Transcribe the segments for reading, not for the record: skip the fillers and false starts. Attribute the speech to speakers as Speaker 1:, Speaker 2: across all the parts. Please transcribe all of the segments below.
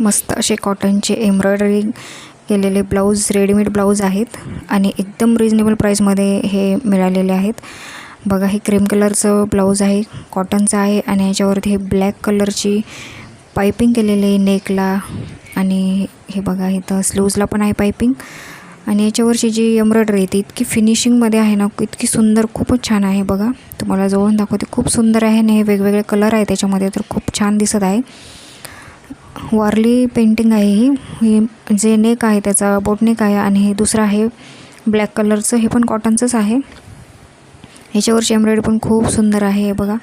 Speaker 1: मस्त असे कॉटनचे एम्ब्रॉयडरी केलेले ब्लाऊज, रेडीमेड ब्लाऊज आहेत आणि एकदम रिजनेबल प्राईसमध्ये हे मिळालेले आहेत. बघा, हे क्रीम कलरचं ब्लाऊज आहे, कॉटनचं आहे आणि ह्याच्यावरती हे ब्लॅक कलरची पायपिंग केलेली आहे नेकला. आणि हे बघा, इथं स्लीव्जला पण आहे पायपिंग. आणि याच्यावरची जी एम्ब्रॉयडरी आहे ती इतकी फिनिशिंगमध्ये आहे ना, इतकी सुंदर, खूपच छान आहे. बघा, तुम्हाला जवळून दाखवते, खूप सुंदर आहे आणि हे वेगवेगळे कलर आहे त्याच्यामध्ये, तर खूप छान दिसत आहे. वारली पेंटिंग आहे ही जे नेक आहे त्याचा बोटनेक आहे आणि हे दुसरं आहे ब्लॅक कलरचं, हे पण कॉटनचंच आहे. ह्याच्यावरची एम्ब्रॉयडरी पण खूप सुंदर आहे. हे बघा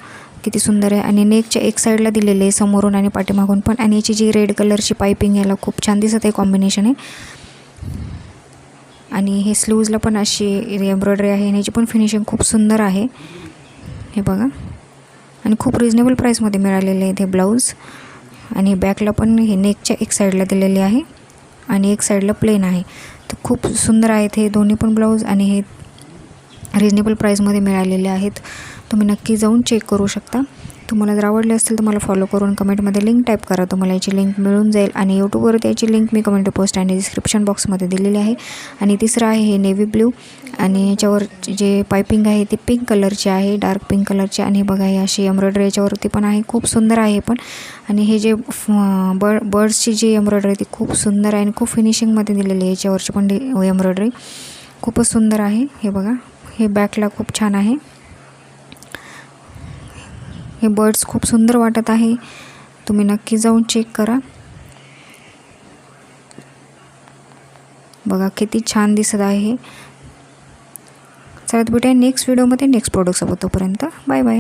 Speaker 1: किती सुंदर आहे. आणि नेकच्या एक साईडला दिलेले आहे, समोरून आणि पाठीमागून पण. आणि याची जी रेड कलरची पायपिंग याला खूप छान दिसत आहे, कॉम्बिनेशन आहे. आणि हे स्लीव्जला पण अशी एम्ब्रॉयडरी आहे आणि याची पण फिनिशिंग खूप सुंदर आहे. हे बघा, आणि खूप रिजनेबल प्राईसमध्ये मिळालेले आहेत हे ब्लाऊज. आणि बॅकला पण हे नेकच्या एक साईडला दिलेले आहे आणि एक साईडला प्लेन आहे. तर खूप सुंदर आहेत हे दोन्ही पण ब्लाऊज आणि हे रिजनेबल प्राईसमध्ये मिळालेले आहेत. तुम्ही नक्की जाऊन चेक करू शकता. तुम्हाला जर आवडले असतील तर मला फॉलो करून कमेंटमध्ये लिंक टाईप करा, तुम्हाला याची लिंक मिळून जाईल. आणि यूट्यूबवरती याची लिंक मी कमेंट पोस्ट आणि डिस्क्रिप्शन बॉक्समध्ये दिलेली आहे. आणि तिसरं आहे हे नेव्ही ब्ल्यू आणि याच्यावर जे पायपिंग आहे ती पिंक कलरची आहे, डार्क पिंक कलरची. आणि बघा, ही अशी एम्ब्रॉयडरी याच्यावरती पण आहे, खूप सुंदर आहे पण. आणि हे जे बर्ड्सची जी एम्ब्रॉयडरी ती खूप सुंदर आहे आणि खूप फिनिशिंगमध्ये दिलेली आहे. याच्यावरची पण एम्ब्रॉयडरी खूपच सुंदर आहे. हे बघा, हे बॅकला खूप छान आहे. हे बर्ड्स खूप सुंदर वाटत आहे, तुम्ही नक्की जाऊन चेक करा. बघा किती छान दिसत आहे. चला, भेटूया नेक्स्ट व्हिडिओमध्ये नेक्स्ट प्रोडक्टसोबत. तोपर्यंत बाय बाय.